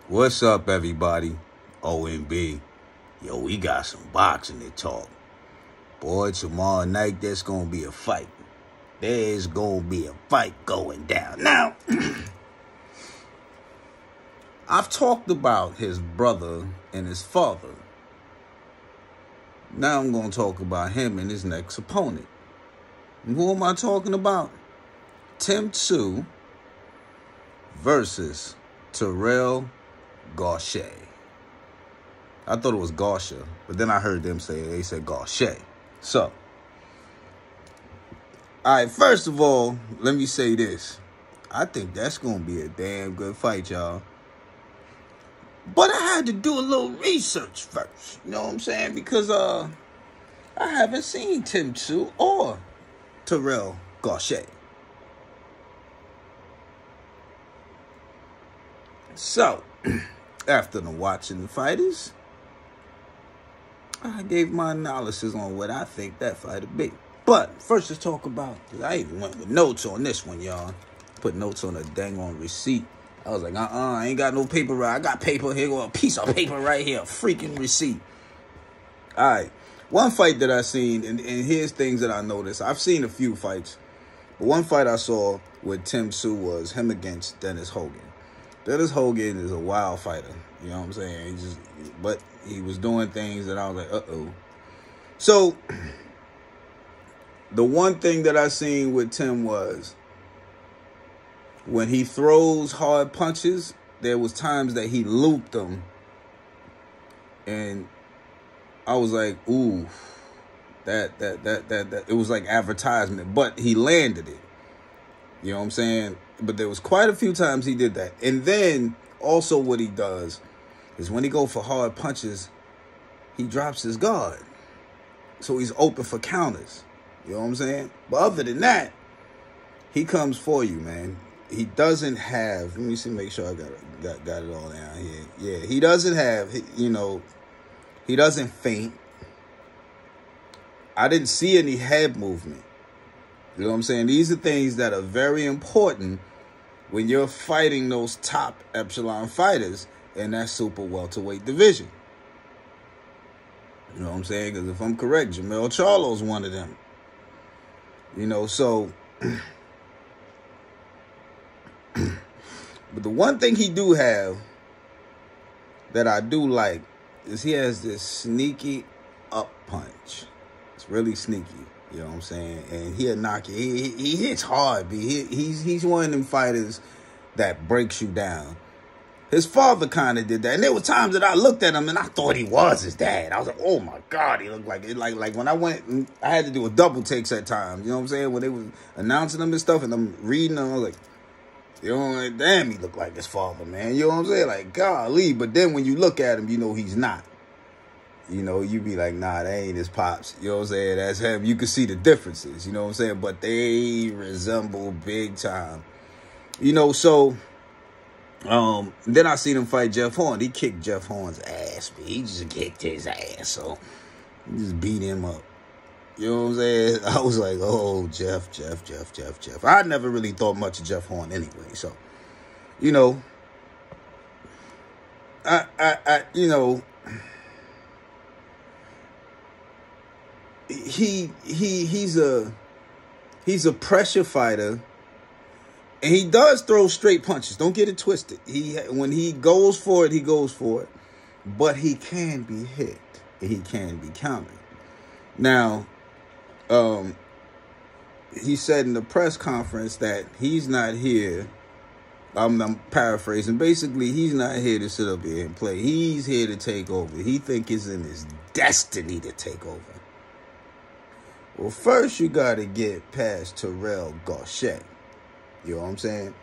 What's up, everybody? OMB. Yo, we got some boxing to talk. Boy, tomorrow night, there's going to be a fight. There's going to be a fight going down. Now, I've talked about his brother and his father. Now I'm going to talk about him and his next opponent. And who am I talking about? Tim Tszyu versus Terrell Gausha. I thought it was Gausha, but then I heard them say they said Gausha. So, all right, first of all, let me say this. I think that's going to be a damn good fight, y'all. But I had to do a little research first. You know what I'm saying? Because I haven't seen Tim Tszyu or Terrell Gausha. So, after watching the fighters, I gave my analysis on what I think that fight would be. But first, let's talk about, I even went with notes on this one, y'all. Put notes on a dang on receipt. I was like, I ain't got no paper right. I got paper here, a piece of paper right here, a freaking receipt. All right, one fight that I seen, and here's things that I noticed. I've seen a few fights, but one fight I saw with Tim Tszyu was him against Dennis Hogan. Dennis Hogan is a wild fighter, you know what I'm saying? But he was doing things that I was like, uh-oh. So, the one thing that I seen with Tim was, when he throws hard punches, there was times that he looped them. And I was like, ooh, that it was like advertisement. But he landed it. You know what I'm saying? But there was quite a few times he did that. And then also what he does is when he go for hard punches, he drops his guard. So he's open for counters. You know what I'm saying? But other than that, he comes for you, man. He doesn't have, let me see, make sure I got it all down here. Yeah, he doesn't have, he doesn't faint. I didn't see any head movement. You know what I'm saying? These are things that are very important when you're fighting those top echelon fighters in that super welterweight division. You know what I'm saying? Because if I'm correct, Jamel Charlo's one of them. You know, so... But the one thing he do have that I do like is he has this sneaky up punch. It's really sneaky, you know what I'm saying? And he'll knock you. He hits hard, B. He's one of them fighters that breaks you down. His father kind of did that. And there were times that I looked at him and I thought he was his dad. I was like, oh my God, he looked like it. Like when I went, I had to do a double takes at times. You know what I'm saying? When they was announcing them and stuff and I'm reading them, I was like, you know, like, damn, he look like his father, man. You know what I'm saying? Like, golly. But then when you look at him, you know he's not. You know, you be like, nah, that ain't his pops. You know what I'm saying? That's him. You can see the differences. You know what I'm saying? But they resemble big time. You know, so... then I seen him fight Jeff Horn. He kicked Jeff Horn's ass, man. He just kicked his ass, so he just beat him up. You know what I'm saying? I was like, oh, Jeff. I never really thought much of Jeff Horn anyway, so, you know, he's a pressure fighter. And he does throw straight punches. Don't get it twisted. When he goes for it, he goes for it. But he can be hit. He can be countered. Now, he said in the press conference that he's not here. I'm paraphrasing. Basically, he's not here to sit up here and play. He's here to take over. He thinks it's in his destiny to take over. Well, first you got to get past Terrell Gausha. You know what I'm saying?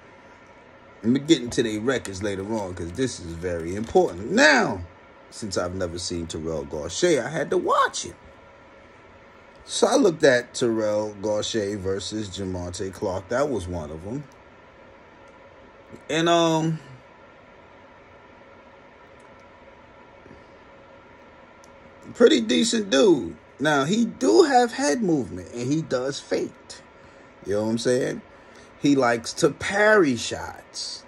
I'm going to get into their records later on because this is very important. Now, since I've never seen Terrell Gausha, I had to watch it. So I looked at Terrell Gausha versus Jamonte Clark. That was one of them. And, pretty decent dude. Now, he do have head movement and he does feint. You know what I'm saying? He likes to parry shots.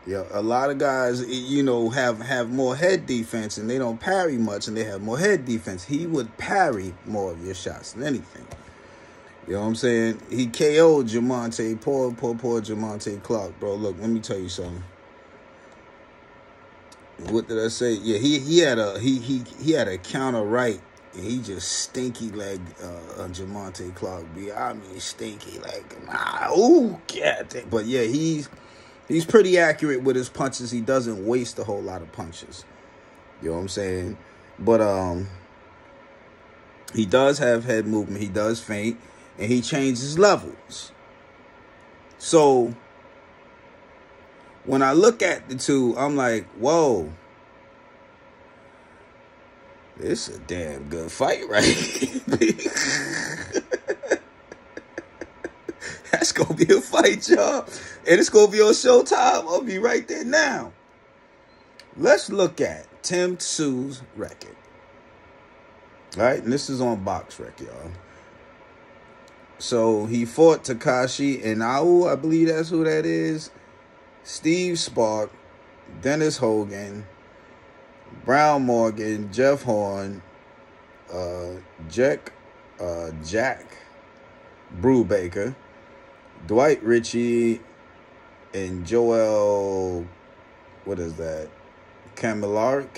Yeah, a lot of guys, you know, have more head defense and they don't parry much and they have more head defense. He would parry more of your shots than anything. You know what I'm saying? He KO'd Jamonte, poor Jamonte Clark, bro. Look, let me tell you something. What did I say? Yeah, he had a counter right, and he just stinky leg Jamonte Clark. I mean, stinky leg. Ooh, God. But yeah, he's pretty accurate with his punches. He doesn't waste a whole lot of punches. You know what I'm saying? But he does have head movement. He does feint. And he changes levels. So when I look at the two, I'm like, whoa. This is a damn good fight, right? That's going to be a fight, y'all. And it's going to be on Showtime. I'll be right there now. Let's look at Tim Tszyu record. All right, and this is on Box Rec, y'all. So he fought Takashi Inoue, I believe that's who that is. Steve Spark, Dennis Hogan, Brown Morgan, Jeff Horn, Jack Brubaker, Dwight Ritchie, and Joel, what is that? Camilleri.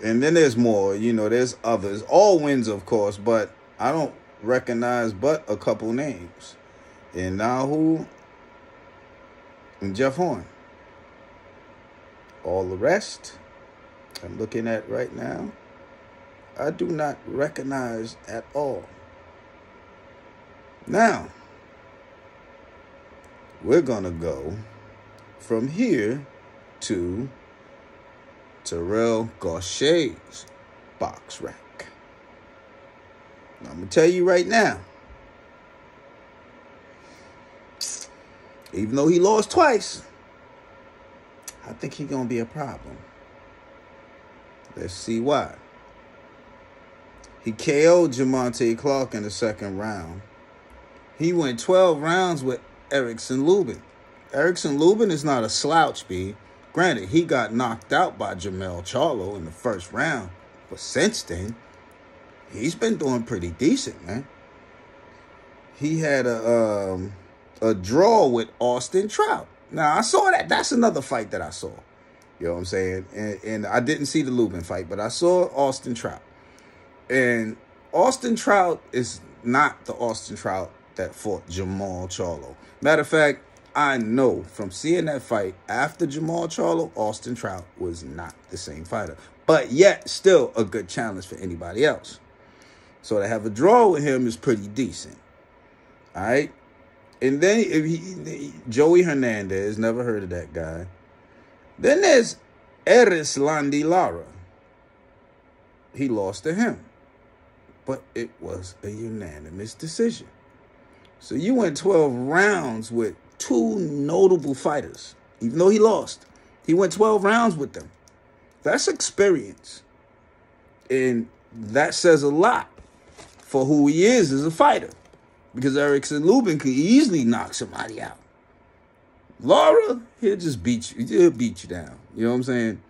And then there's more, you know, there's others. All wins, of course, but I don't recognize but a couple names. And Nahu and Jeff Horn. All the rest, I'm looking at right now, I do not recognize at all. Now, we're going to go from here to Terrell Gausha's Box Rec. I'm going to tell you right now, even though he lost twice, I think he's going to be a problem. Let's see why. He KO'd Jamonte Clark in the second round. He went 12 rounds with Erickson Lubin. Erickson Lubin is not a slouch, B. Granted, he got knocked out by Jermell Charlo in the first round. But since then, he's been doing pretty decent, man. He had a draw with Austin Trout. Now, I saw that. That's another fight that I saw. You know what I'm saying? And I didn't see the Lubin fight, but I saw Austin Trout. And Austin Trout is not the Austin Trout that fought Jermell Charlo. Matter of fact, I know from seeing that fight after Jermell Charlo, Austin Trout was not the same fighter. But yet, still a good challenge for anybody else. So to have a draw with him is pretty decent. All right? And then Joey Hernandez, never heard of that guy. Then there's Erislandy Lara. He lost to him. But it was a unanimous decision. So you went 12 rounds with two notable fighters. Even though he lost, he went 12 rounds with them. That's experience. And that says a lot for who he is as a fighter. Because Erickson Lubin could easily knock somebody out. Lara, he'll just beat you. He'll beat you down. You know what I'm saying?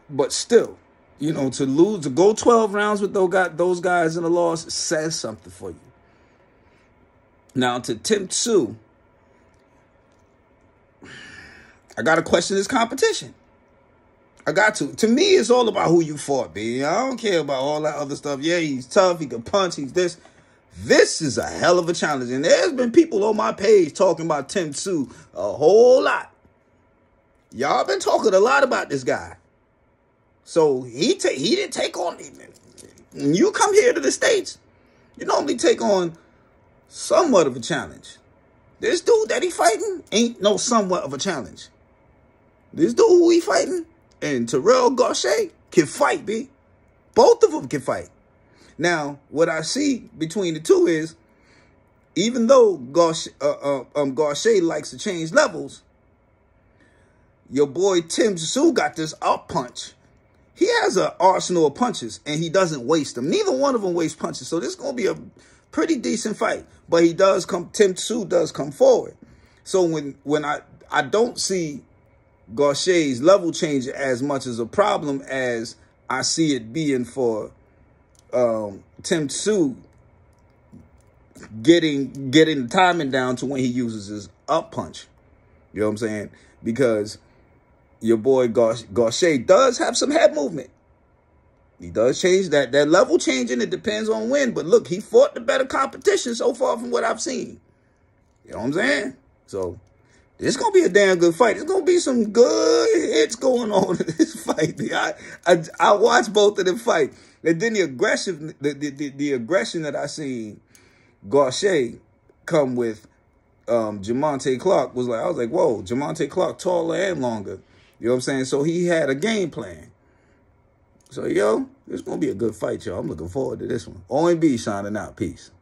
But still, you know, to go 12 rounds with those guys in a loss says something for you. Now, to Tim Tszyu, I got to question his competition. I got to. To me, it's all about who you fought, B. I don't care about all that other stuff. Yeah, he's tough. He can punch. He's this. This is a hell of a challenge. And there's been people on my page talking about Tim Tszyu a whole lot. Y'all been talking a lot about this guy. So he didn't take on me. When you come here to the States, you normally take on somewhat of a challenge. This dude that he fighting ain't no somewhat of a challenge. This dude who he fighting and Terrell Gausha can fight, B. Both of them can fight. Now, what I see between the two is, even though Gausha likes to change levels, your boy Tim Tszyu got this up punch. He has an arsenal of punches, and he doesn't waste them. Neither one of them waste punches, so this is going to be a pretty decent fight. But Tim Tszyu does come forward. So when I don't see Gautier's level change as much as a problem as I see it being for Tim Tszyu getting the timing down to when he uses his up punch. You know what I'm saying? Because your boy Gauthier does have some head movement. He does change that level changing. It depends on when. But look, he fought the better competition so far from what I've seen. You know what I'm saying? So it's going to be a damn good fight. It's going to be some good hits going on in this fight. I watched both of them fight. And then the aggression that I seen Gauthier come with Jamonte Clark was like, I was like, whoa, Jamonte Clark taller and longer. You know what I'm saying? So he had a game plan. So, yo, it's going to be a good fight, y'all. I'm looking forward to this one. OMB signing out. Peace.